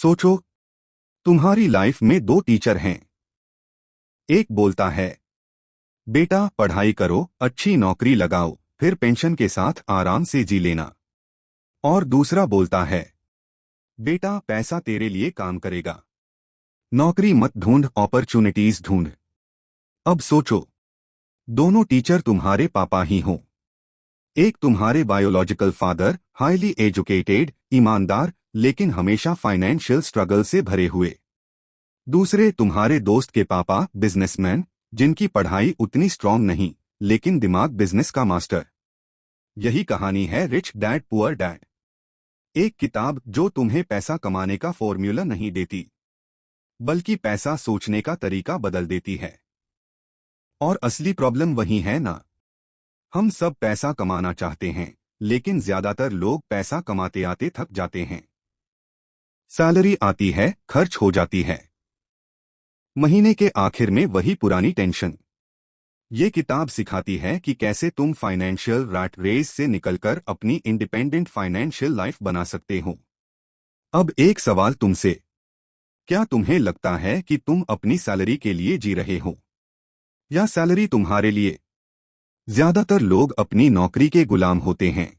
सोचो, तुम्हारी लाइफ में दो टीचर हैं। एक बोलता है, बेटा पढ़ाई करो, अच्छी नौकरी लगाओ, फिर पेंशन के साथ आराम से जी लेना। और दूसरा बोलता है, बेटा पैसा तेरे लिए काम करेगा, नौकरी मत ढूंढ, अपॉर्चुनिटीज ढूंढ। अब सोचो, दोनों टीचर तुम्हारे पापा ही हों। एक तुम्हारे बायोलॉजिकल फादर, हाईली एजुकेटेड, ईमानदार, लेकिन हमेशा फाइनेंशियल स्ट्रगल से भरे हुए। दूसरे तुम्हारे दोस्त के पापा, बिजनेसमैन, जिनकी पढ़ाई उतनी स्ट्रांग नहीं, लेकिन दिमाग बिजनेस का मास्टर। यही कहानी है रिच डैड पुअर डैड। एक किताब जो तुम्हें पैसा कमाने का फॉर्मूला नहीं देती, बल्कि पैसा सोचने का तरीका बदल देती है। और असली प्रॉब्लम वही है ना, हम सब पैसा कमाना चाहते हैं, लेकिन ज्यादातर लोग पैसा कमाते आते थक जाते हैं। सैलरी आती है, खर्च हो जाती है, महीने के आखिर में वही पुरानी टेंशन। ये किताब सिखाती है कि कैसे तुम फाइनेंशियल रैट रेस से निकलकर अपनी इंडिपेंडेंट फाइनेंशियल लाइफ बना सकते हो। अब एक सवाल तुमसे, क्या तुम्हें लगता है कि तुम अपनी सैलरी के लिए जी रहे हो, या सैलरी तुम्हारे लिए? ज्यादातर लोग अपनी नौकरी के गुलाम होते हैं।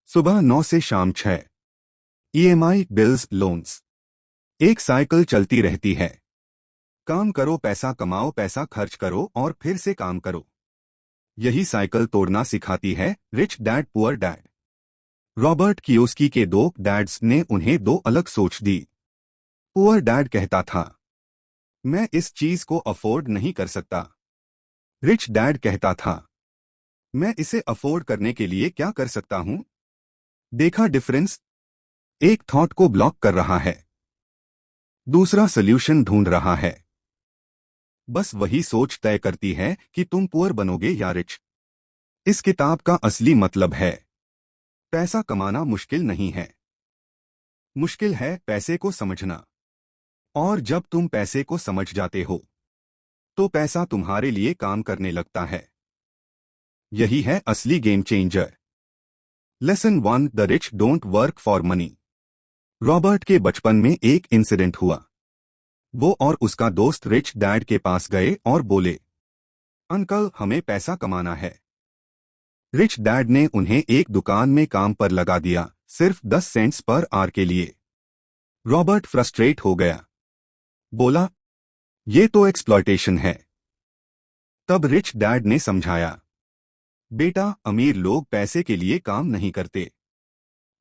सुबह 9 से शाम 6, ईएमआई, बिल्स, लोन्स, एक साइकिल चलती रहती है। काम करो, पैसा कमाओ, पैसा खर्च करो और फिर से काम करो। यही साइकिल तोड़ना सिखाती है rich dad poor dad. Robert Kiyosaki के दो डैड्स ने उन्हें दो अलग सोच दी। पुअर डैड कहता था, मैं इस चीज को अफोर्ड नहीं कर सकता। रिच डैड कहता था, मैं इसे अफोर्ड करने के लिए क्या कर सकता हूं? देखा डिफरेंस? एक थॉट को ब्लॉक कर रहा है, दूसरा सॉल्यूशन ढूंढ रहा है। बस वही सोच तय करती है कि तुम पुअर बनोगे या रिच। इस किताब का असली मतलब है, पैसा कमाना मुश्किल नहीं है, मुश्किल है पैसे को समझना। और जब तुम पैसे को समझ जाते हो, तो पैसा तुम्हारे लिए काम करने लगता है। यही है असली game changer. Lesson 1, the rich don't work for money. Robert के बचपन में एक इंसिडेंट हुआ। वो और उसका दोस्त रिच डैड के पास गए और बोले, अंकल हमें पैसा कमाना है। रिच डैड ने उन्हें एक दुकान में काम पर लगा दिया, सिर्फ 10 सेंट्स पर आवर के लिए। रॉबर्ट फ्रस्ट्रेट हो गया, बोला, ये तो एक्सप्लॉयटेशन है। तब रिच डैड ने समझाया, बेटा अमीर लोग पैसे के लिए काम नहीं करते,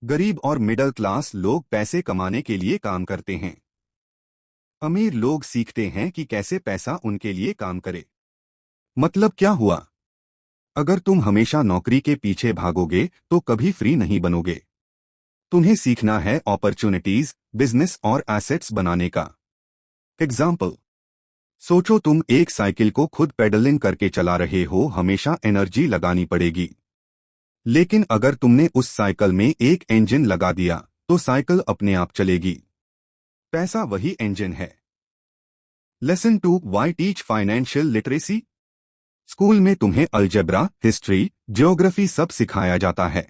गरीब और मिडिल क्लास लोग पैसे कमाने के लिए काम करते हैं। अमीर लोग सीखते हैं कि कैसे पैसा उनके लिए काम करे। मतलब क्या हुआ? अगर तुम हमेशा नौकरी के पीछे भागोगे तो कभी फ्री नहीं बनोगे। तुम्हें सीखना है अपॉर्चुनिटीज, बिजनेस और एसेट्स बनाने का। एग्जाम्पल, सोचो तुम एक साइकिल को खुद पेडलिंग करके चला रहे हो, हमेशा एनर्जी लगानी पड़ेगी। लेकिन अगर तुमने उस साइकिल में एक इंजन लगा दिया तो साइकिल अपने आप चलेगी। पैसा वही इंजन है। Lesson 2, why teach financial literacy. School में तुम्हें अलजेब्रा, हिस्ट्री, ज्योग्राफी सब सिखाया जाता है,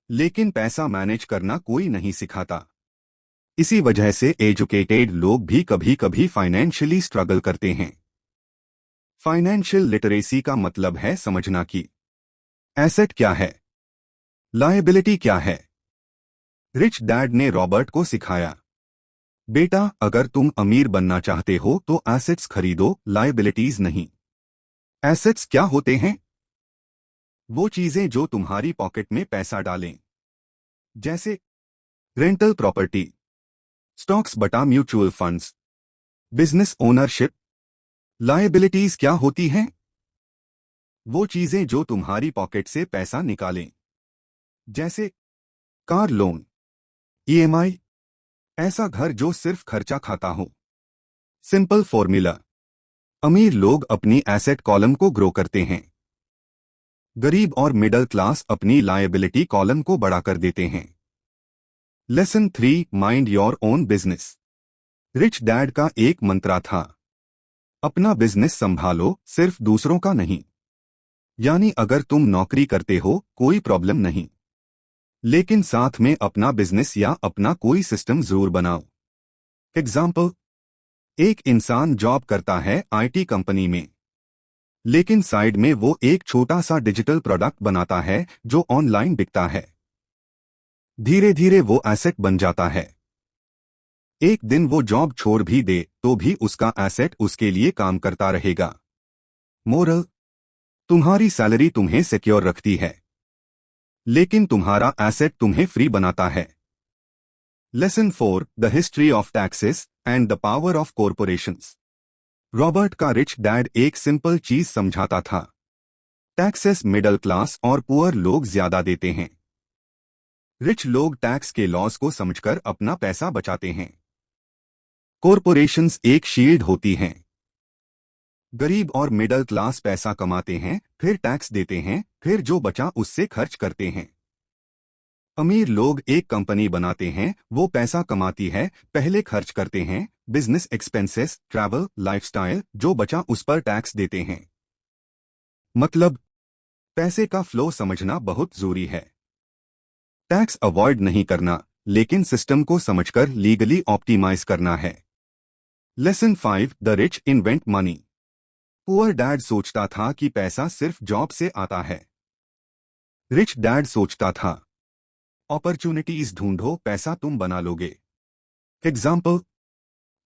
लेकिन पैसा मैनेज करना कोई नहीं सिखाता। इसी वजह से एजुकेटेड लोग भी कभी कभी फाइनेंशियली स्ट्रगल करते हैं। फाइनेंशियल लिटरेसी का मतलब है समझना कि एसेट क्या है, लायबिलिटी क्या है। रिच डैड ने रॉबर्ट को सिखाया, बेटा अगर तुम अमीर बनना चाहते हो तो एसेट्स खरीदो, लायबिलिटीज नहीं। एसेट्स क्या होते हैं? वो चीजें जो तुम्हारी पॉकेट में पैसा डालें, जैसे रेंटल प्रॉपर्टी, स्टॉक्स बटा mutual funds, business ownership. Liabilities क्या होती हैं? वो चीजें जो तुम्हारी पॉकेट से पैसा निकालें, जैसे कार लोन, ईएमआई, ऐसा घर जो सिर्फ खर्चा खाता हो। सिंपल फॉर्मूला, अमीर लोग अपनी एसेट कॉलम को ग्रो करते हैं, गरीब और मिडिल क्लास अपनी लायबिलिटी कॉलम को बड़ा कर देते हैं। Lesson 3, mind your own business. Rich dad का एक मंत्रा था, अपना बिजनेस संभालो, सिर्फ दूसरों का नहीं। यानी अगर तुम नौकरी करते हो कोई प्रॉब्लम नहीं, लेकिन साथ में अपना बिजनेस या अपना कोई सिस्टम जरूर बनाओ। एग्जाम्पल, एक इंसान जॉब करता है आईटी कंपनी में, लेकिन साइड में वो एक छोटा सा डिजिटल प्रोडक्ट बनाता है जो ऑनलाइन बिकता है। धीरे धीरे वो एसेट बन जाता है। एक दिन वो जॉब छोड़ भी दे तो भी उसका एसेट उसके लिए काम करता रहेगा। मोरल, तुम्हारी सैलरी तुम्हें सिक्योर रखती है, लेकिन तुम्हारा एसेट तुम्हें फ्री बनाता है। Lesson 4, the history of taxes and the power of corporations. Robert का रिच डैड एक सिंपल चीज समझाता था। टैक्सेस मिडिल क्लास और पुअर लोग ज्यादा देते हैं। रिच लोग टैक्स के लॉस को समझकर अपना पैसा बचाते हैं। कॉरपोरेशंस एक शील्ड होती हैं। गरीब और मिडिल क्लास पैसा कमाते हैं, फिर टैक्स देते हैं, फिर जो बचा उससे खर्च करते हैं। अमीर लोग एक कंपनी बनाते हैं, वो पैसा कमाती है, पहले खर्च करते हैं, बिजनेस एक्सपेंसेस, ट्रैवल, लाइफस्टाइल, जो बचा उस पर टैक्स देते हैं। मतलब, पैसे का फ्लो समझना बहुत जरूरी है। टैक्स अवॉइड नहीं करना, लेकिन सिस्टम को समझकर लीगली ऑप्टिमाइज करना है। Lesson 5, the rich invent money. Poor dad सोचता था कि पैसा सिर्फ जॉब से आता है। रिच डैड सोचता था, अपॉर्चुनिटीज ढूंढो, पैसा तुम बना लोगे। एग्जाम्पल,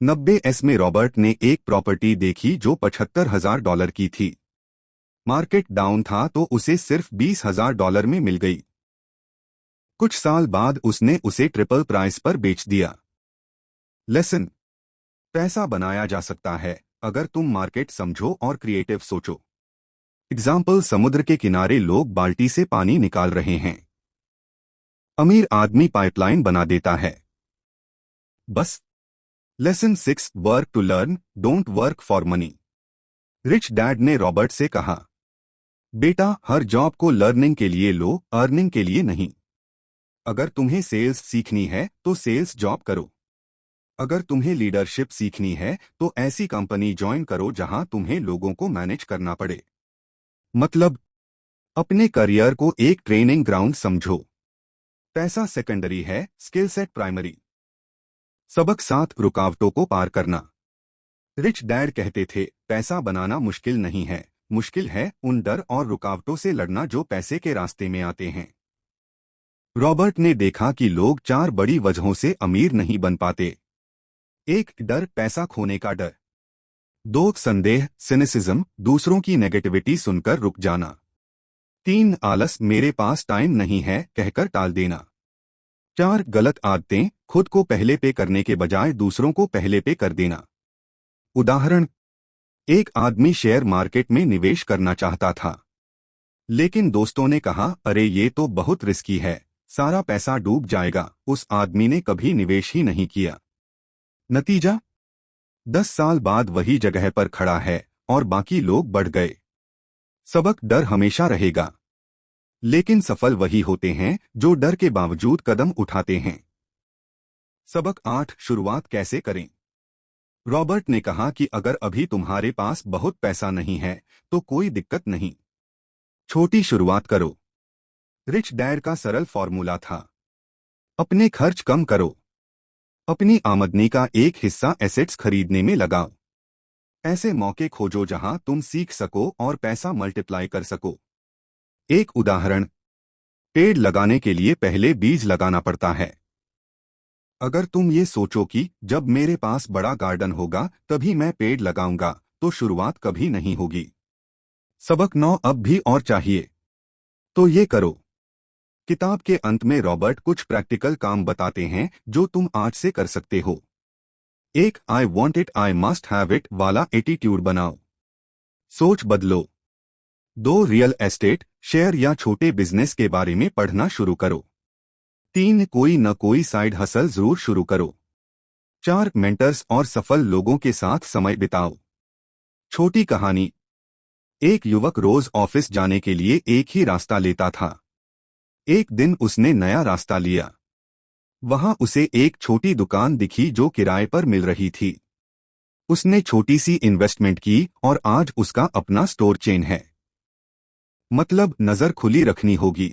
90s में रॉबर्ट ने एक प्रॉपर्टी देखी जो $75,000 की थी। मार्केट डाउन था तो उसे सिर्फ $20,000 में मिल गई। कुछ साल बाद उसने उसे ट्रिपल प्राइस पर बेच दिया। लेसन, पैसा बनाया जा सकता है अगर तुम मार्केट समझो और क्रिएटिव सोचो। एग्जाम्पल, समुद्र के किनारे लोग बाल्टी से पानी निकाल रहे हैं। अमीर आदमी पाइपलाइन बना देता है। बस। Lesson 6, work to learn, don't work for money. Rich dad ने रॉबर्ट से कहा, बेटा, हर जॉब को लर्निंग के लिए लो, अर्निंग के लिए नहीं। अगर तुम्हें सेल्स सीखनी है तो सेल्स जॉब करो। अगर तुम्हें लीडरशिप सीखनी है तो ऐसी कंपनी ज्वाइन करो जहां तुम्हें लोगों को मैनेज करना पड़े। मतलब, अपने करियर को एक ट्रेनिंग ग्राउंड समझो। पैसा सेकेंडरी है, स्किल सेट प्राइमरी। सबक 7, रुकावटों को पार करना। रिच डैड कहते थे, पैसा बनाना मुश्किल नहीं है, मुश्किल है उन डर और रुकावटों से लड़ना जो पैसे के रास्ते में आते हैं। रॉबर्ट ने देखा कि लोग 4 बड़ी वजहों से अमीर नहीं बन पाते। 1, डर, पैसा खोने का डर। 2, संदेह, सिनिसिज्म, दूसरों की नेगेटिविटी सुनकर रुक जाना। 3, आलस, मेरे पास टाइम नहीं है कहकर टाल देना। 4, गलत आदतें, खुद को पहले पे करने के बजाय दूसरों को पहले पे कर देना। उदाहरण, एक आदमी शेयर मार्केट में निवेश करना चाहता था, लेकिन दोस्तों ने कहा, अरे ये तो बहुत रिस्की है, सारा पैसा डूब जाएगा। उस आदमी ने कभी निवेश ही नहीं किया। नतीजा, 10 साल बाद वही जगह पर खड़ा है और बाकी लोग बढ़ गए। सबक, डर हमेशा रहेगा, लेकिन सफल वही होते हैं जो डर के बावजूद कदम उठाते हैं। सबक 8, शुरुआत कैसे करें। रॉबर्ट ने कहा कि अगर अभी तुम्हारे पास बहुत पैसा नहीं है तो कोई दिक्कत नहीं, छोटी शुरुआत करो। रिच डैड का सरल फॉर्मूला था, अपने खर्च कम करो, अपनी आमदनी का एक हिस्सा एसेट्स खरीदने में लगाओ। ऐसे मौके खोजो जहां तुम सीख सको और पैसा मल्टीप्लाई कर सको। एक उदाहरण, पेड़ लगाने के लिए पहले बीज लगाना पड़ता है। अगर तुम ये सोचो कि जब मेरे पास बड़ा गार्डन होगा तभी मैं पेड़ लगाऊंगा, तो शुरुआत कभी नहीं होगी। सबक 9, अब भी और चाहिए तो ये करो। किताब के अंत में रॉबर्ट कुछ प्रैक्टिकल काम बताते हैं जो तुम आज से कर सकते हो। 1, I want it I must have it वाला एटीट्यूड बनाओ, सोच बदलो। 2, रियल एस्टेट, शेयर या छोटे बिजनेस के बारे में पढ़ना शुरू करो। 3, कोई न कोई साइड हसल जरूर शुरू करो। 4, मेंटर्स और सफल लोगों के साथ समय बिताओ। छोटी कहानी, एक युवक रोज ऑफिस जाने के लिए एक ही रास्ता लेता था। एक दिन उसने नया रास्ता लिया। वहां उसे एक छोटी दुकान दिखी जो किराए पर मिल रही थी। उसने छोटी सी इन्वेस्टमेंट की और आज उसका अपना स्टोर चेन है। मतलब, नजर खुली रखनी होगी।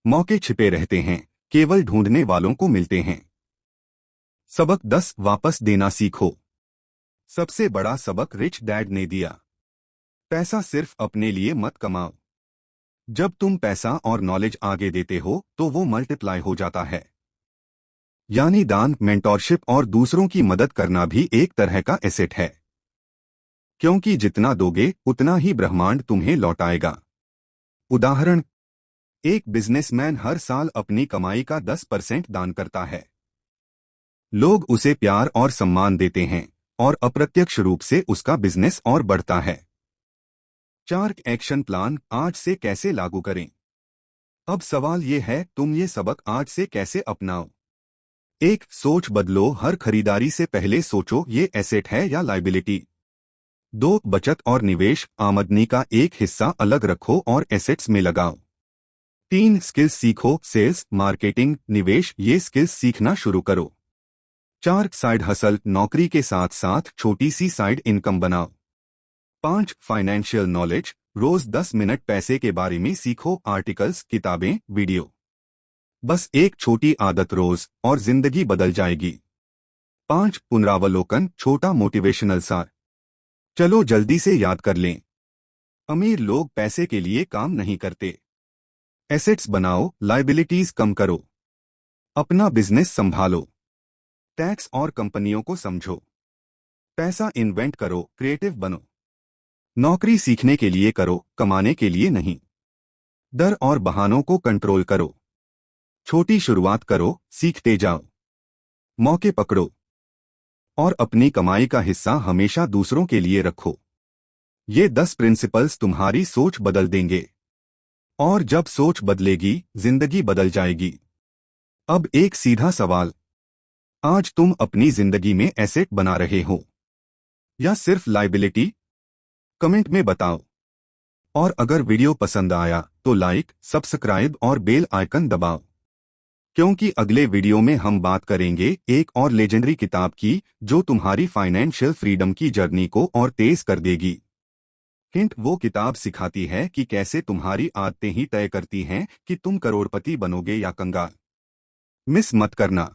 मौके छिपे रहते हैं, केवल ढूंढने वालों को मिलते हैं। सबक 10, वापस देना सीखो। सबसे बड़ा सबक रिच डैड ने दिया। पैसा सिर्फ अपने लिए मत कमाओ। जब तुम पैसा और नॉलेज आगे देते हो तो वो मल्टीप्लाई हो जाता है। यानी दान, मेंटोरशिप और दूसरों की मदद करना भी एक तरह का एसेट है, क्योंकि जितना दोगे उतना ही ब्रह्मांड तुम्हें लौटाएगा। उदाहरण, एक बिजनेसमैन हर साल अपनी कमाई का 10% दान करता है। लोग उसे प्यार और सम्मान देते हैं और अप्रत्यक्ष रूप से उसका बिजनेस और बढ़ता है। 4, एक्शन प्लान आज से कैसे लागू करें। अब सवाल ये है, तुम ये सबक आज से कैसे अपनाओ। 1, सोच बदलो। हर खरीदारी से पहले सोचो ये एसेट है या लायबिलिटी। 2, बचत और निवेश। आमदनी का एक हिस्सा अलग रखो और एसेट्स में लगाओ। 3, स्किल्स सीखो। सेल्स, मार्केटिंग, निवेश, ये स्किल्स सीखना शुरू करो। 4, साइड हसल। नौकरी के साथ साथ छोटी सी साइड इनकम बनाओ। 5, फाइनेंशियल नॉलेज। रोज 10 मिनट पैसे के बारे में सीखो। आर्टिकल्स, किताबें, वीडियो। बस एक छोटी आदत रोज और जिंदगी बदल जाएगी। 5, पुनरावलोकन। छोटा मोटिवेशनल सार। चलो जल्दी से याद कर लें। अमीर लोग पैसे के लिए काम नहीं करते। एसेट्स बनाओ, लायबिलिटीज कम करो, अपना बिजनेस संभालो, टैक्स और कंपनियों को समझो, पैसा इन्वेंट करो, क्रिएटिव बनो। नौकरी सीखने के लिए करो, कमाने के लिए नहीं। डर और बहानों को कंट्रोल करो। छोटी शुरुआत करो, सीखते जाओ। मौके पकड़ो और अपनी कमाई का हिस्सा हमेशा दूसरों के लिए रखो। ये 10 प्रिंसिपल्स तुम्हारी सोच बदल देंगे। और जब सोच बदलेगी, जिंदगी बदल जाएगी। अब एक सीधा सवाल, आज तुम अपनी जिंदगी में एसेट बना रहे हो या सिर्फ लायबिलिटी? कमेंट में बताओ। और अगर वीडियो पसंद आया तो लाइक, सब्सक्राइब और बेल आइकन दबाओ, क्योंकि अगले वीडियो में हम बात करेंगे एक और लेजेंडरी किताब की जो तुम्हारी फाइनेंशियल फ्रीडम की जर्नी को और तेज कर देगी। हिंट, वो किताब सिखाती है कि कैसे तुम्हारी आदतें ही तय करती हैं कि तुम करोड़पति बनोगे या कंगाल। मिस मत करना।